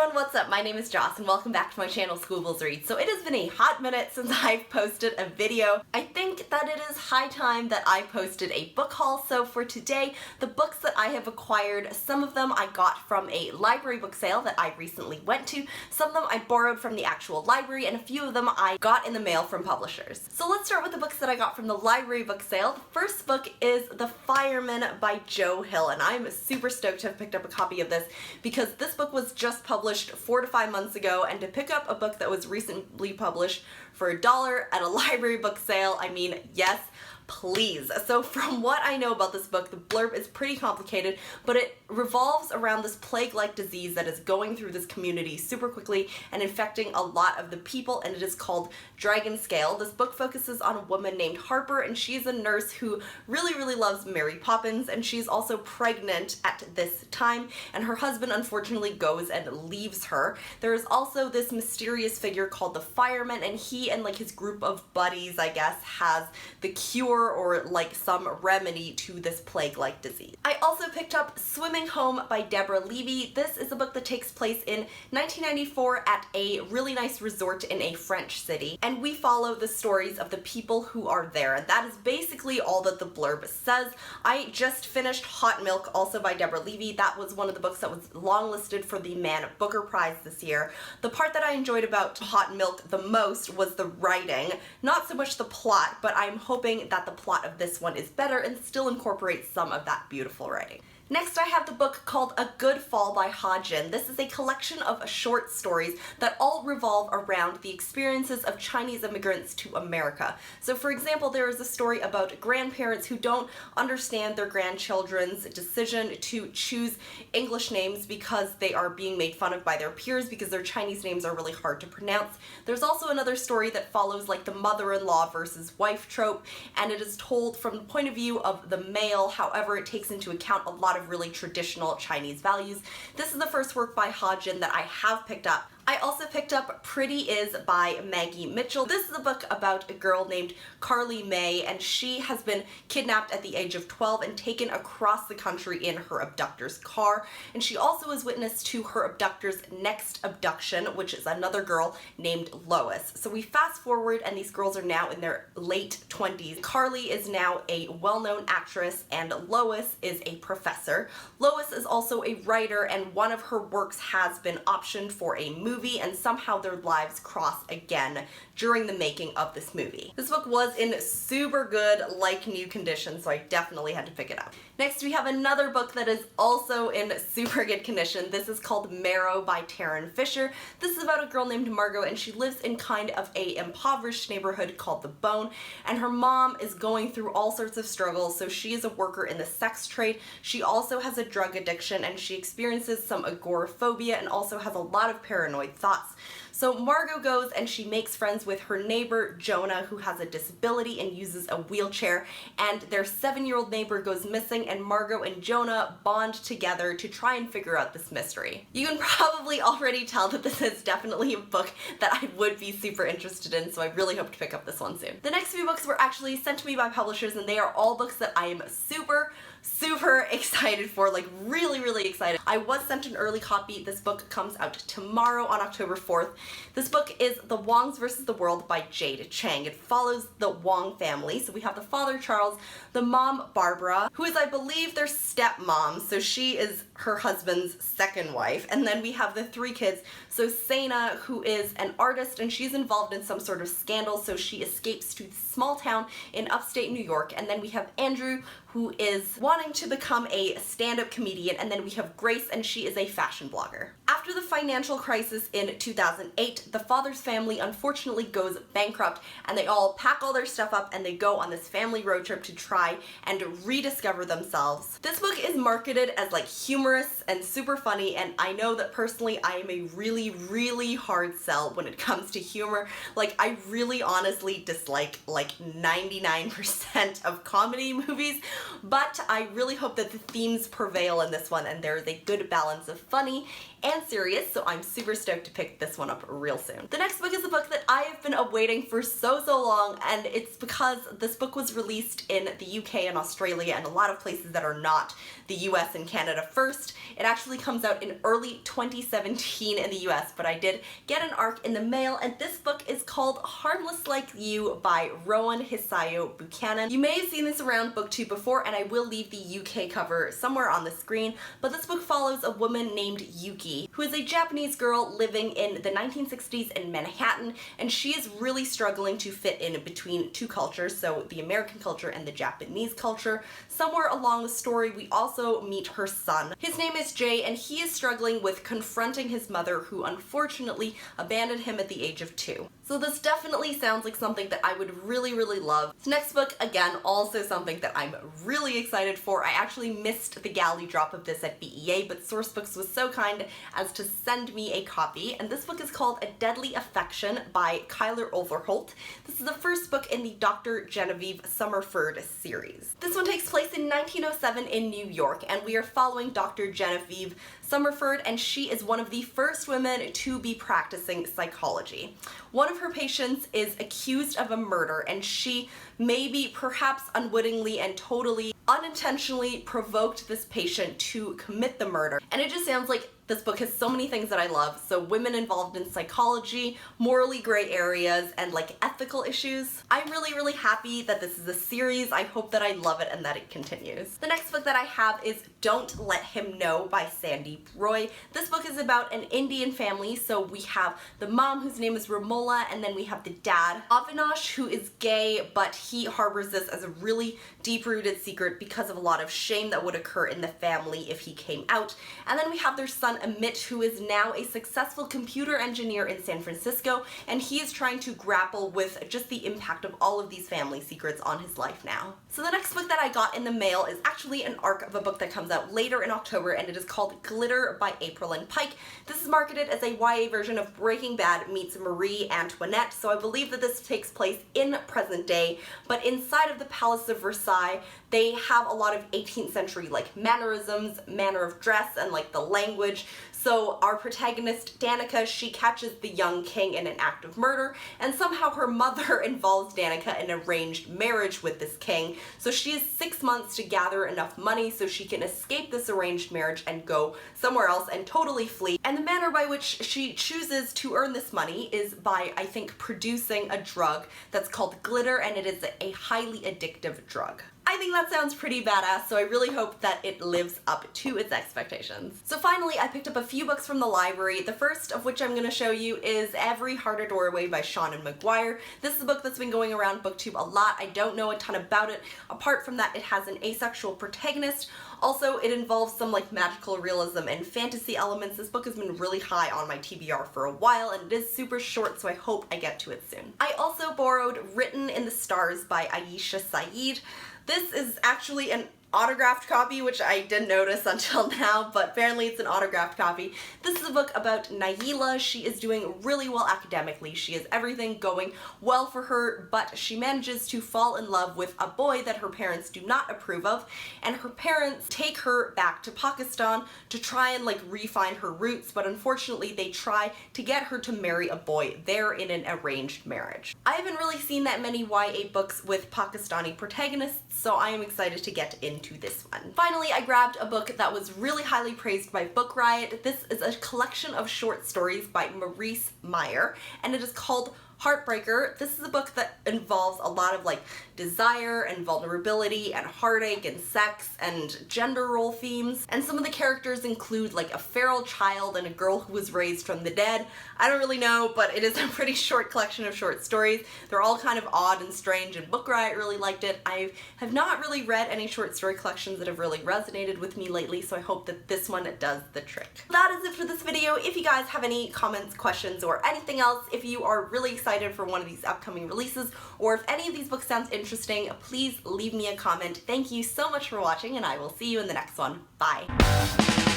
everyone, what's up? My name is Joss and welcome back to my channel squibblesreads. So it has been a hot minute since I've posted a video. I think that it is high time that I posted a book haul. So for today, the books that I have acquired, some of them I got from a library book sale that I recently went to, some of them I borrowed from the actual library, and a few of them I got in the mail from publishers. So let's start with the books that I got from the library book sale. The first book is The Fireman by Joe Hill, and I'm super stoked to have picked up a copy of this because this book was just published 4 to 5 months ago, and to pick up a book that was recently published for $1 at a library book sale, I mean, yes, please. So from what I know about this book, the blurb is pretty complicated, but it revolves around this plague-like disease that is going through this community super quickly and infecting a lot of the people, and it is called Dragon Scale. This book focuses on a woman named Harper, and she's a nurse who really loves Mary Poppins, and she's also pregnant at this time, and her husband unfortunately goes and leaves her. There is also this mysterious figure called the Fireman, and he and like his group of buddies, I guess, has the cure or like some remedy to this plague-like disease. I also picked up Swimming Home by Deborah Levy. This is a book that takes place in 1994 at a really nice resort in a French city, and we follow the stories of the people who are there, and that is basically all that the blurb says. I just finished Hot Milk, also by Deborah Levy. That was one of the books that was longlisted for the Man Booker Prize this year. The part that I enjoyed about Hot Milk the most was the writing, not so much the plot, but I'm hoping that the plot of this one is better and still incorporates some of that beautiful writing. Next, I have the book called A Good Fall by Ha-Jin. This is a collection of short stories that all revolve around the experiences of Chinese immigrants to America. So for example, there is a story about grandparents who don't understand their grandchildren's decision to choose English names because they are being made fun of by their peers because their Chinese names are really hard to pronounce. There's also another story that follows like the mother-in-law versus wife trope, and it is told from the point of view of the male. However, it takes into account a lot of really traditional Chinese values. This is the first work by Ha-Jin that I have picked up. I also picked up Pretty Is by Maggie Mitchell. This is a book about a girl named Carly May, and she has been kidnapped at the age of 12 and taken across the country in her abductor's car, and she also is witness to her abductor's next abduction, which is another girl named Lois. So we fast forward, and these girls are now in their late 20s. Carly is now a well-known actress, and Lois is a professor. Lois is also a writer, and one of her works has been optioned for a movie, and somehow their lives cross again during the making of this movie. This book was in super good, like new condition, so I definitely had to pick it up. Next, we have another book that is also in super good condition. This is called Marrow by Taryn Fisher. This is about a girl named Margot, and she lives in kind of a impoverished neighborhood called The Bone, and her mom is going through all sorts of struggles. So she is a worker in the sex trade. She also has a drug addiction, and she experiences some agoraphobia and also has a lot of paranoid thoughts. So Margot goes and she makes friends with her neighbor Jonah, who has a disability and uses a wheelchair, and their 7-year-old neighbor goes missing, and Margot and Jonah bond together to try and figure out this mystery. You can probably already tell that this is definitely a book that I would be super interested in, so I really hope to pick up this one soon. The next few books were actually sent to me by publishers, and they are all books that I am super excited for, like really excited. I was sent an early copy. This book comes out tomorrow on October 4th. This book is The Wongs vs. the World by Jade Chang. It follows the Wong family. So we have the father Charles, the mom Barbara, who is I believe their stepmom, so she is her husband's second wife, and then we have the 3 kids. So Sana, who is an artist, and she's involved in some sort of scandal, so she escapes to a small town in upstate New York, and then we have Andrew, who is wanting to become a stand-up comedian, and then we have Grace, and she is a fashion blogger. After the financial crisis in 2008, the father's family unfortunately goes bankrupt, and they all pack all their stuff up and they go on this family road trip to try and rediscover themselves. This book is marketed as like humorous and super funny, and I know that personally I am a really hard sell when it comes to humor. Like, I really honestly dislike like 99% of comedy movies, but I really hope that the themes prevail in this one and there is a good balance of funny and serious series, so I'm super stoked to pick this one up real soon. The next book is a book that I have been awaiting for so long, and it's because this book was released in the UK and Australia and a lot of places that are not the US and Canada first. It actually comes out in early 2017 in the US, but I did get an ARC in the mail, and this book is called Harmless Like You by Rowan Hisayo Buchanan. You may have seen this around booktube before, and I will leave the UK cover somewhere on the screen, but this book follows a woman named Yuki, who is a Japanese girl living in the 1960s in Manhattan, and she is really struggling to fit in between two cultures, so the American culture and the Japanese culture. Somewhere along the story, we also meet her son. His name is Jay, and he is struggling with confronting his mother, who unfortunately abandoned him at the age of 2. So this definitely sounds like something that I would really love. This next book, again, also something that I'm really excited for. I actually missed the galley drop of this at BEA, but Sourcebooks was so kind as to send me a copy, and this book is called A Deadly Affection by Kyler Overholt. This is the first book in the Dr. Genevieve Summerford series. This one takes place in 1907 in New York, and we are following Dr. Genevieve Summerford, and she is one of the first women to be practicing psychology. One of her patients is accused of a murder, and she maybe, perhaps unwittingly and totally unintentionally provoked this patient to commit the murder. And it just sounds like this book has so many things that I love. So women involved in psychology, morally gray areas, and like ethical issues. I'm really happy that this is a series. I hope that I love it and that it continues. The next book that I have is Don't Let Him Know by Sandy Roy. This book is about an Indian family. So we have the mom, whose name is Romola, and then we have the dad, Avinash, who is gay, but he harbors this as a really deep-rooted secret because of a lot of shame that would occur in the family if he came out. And then we have their son Amit, who is now a successful computer engineer in San Francisco, and he is trying to grapple with just the impact of all of these family secrets on his life now. So the next book that I got in the mail is actually an ARC of a book that comes out later in October, and it is called Glitter by April and Pike. This is marketed as a YA version of Breaking Bad meets Marie Antoinette, so I believe that this takes place in present day, but inside of the Palace of Versailles, they have a lot of 18th century like mannerisms, manner of dress, and like the language. So our protagonist, Danica, she catches the young king in an act of murder, and somehow her mother involves Danica in an arranged marriage with this king. So she has 6 months to gather enough money so she can escape this arranged marriage and go somewhere else and totally flee. And the manner by which she chooses to earn this money is by, I think, producing a drug that's called glitter, and it is a highly addictive drug. I think that sounds pretty badass, so I really hope that it lives up to its expectations. So finally, I picked up a few books from the library, the first of which I'm going to show you is Every Heart a Doorway by Seanan McGuire. This is a book that's been going around booktube a lot. I don't know a ton about it. Apart from that, it has an asexual protagonist. Also, it involves some like magical realism and fantasy elements. This book has been really high on my TBR for a while, and it is super short, so I hope I get to it soon. I also borrowed Written in the Stars by Ayesha Saeed. This is actually an autographed copy, which I didn't notice until now, but apparently it's an autographed copy. This is a book about Naila. She is doing really well academically. She has everything going well for her, but she manages to fall in love with a boy that her parents do not approve of, and her parents take her back to Pakistan to try and like refine her roots, but unfortunately they try to get her to marry a boy there in an arranged marriage. I haven't really seen that many YA books with Pakistani protagonists, so I am excited to get into this one. Finally, I grabbed a book that was really highly praised by Book Riot. This is a collection of short stories by Maurice Meyer, and it is called Heartbreaker. This is a book that involves a lot of like desire and vulnerability and heartache and sex and gender role themes. And some of the characters include like a feral child and a girl who was raised from the dead. I don't really know, but it is a pretty short collection of short stories. They're all kind of odd and strange, and Book Riot really liked it. I have not really read any short story collections that have really resonated with me lately, so I hope that this one does the trick. That is it for this video. If you guys have any comments, questions, or anything else, if you are really excited for one of these upcoming releases, or if any of these books sounds interesting, please leave me a comment. Thank you so much for watching, and I will see you in the next one. Bye!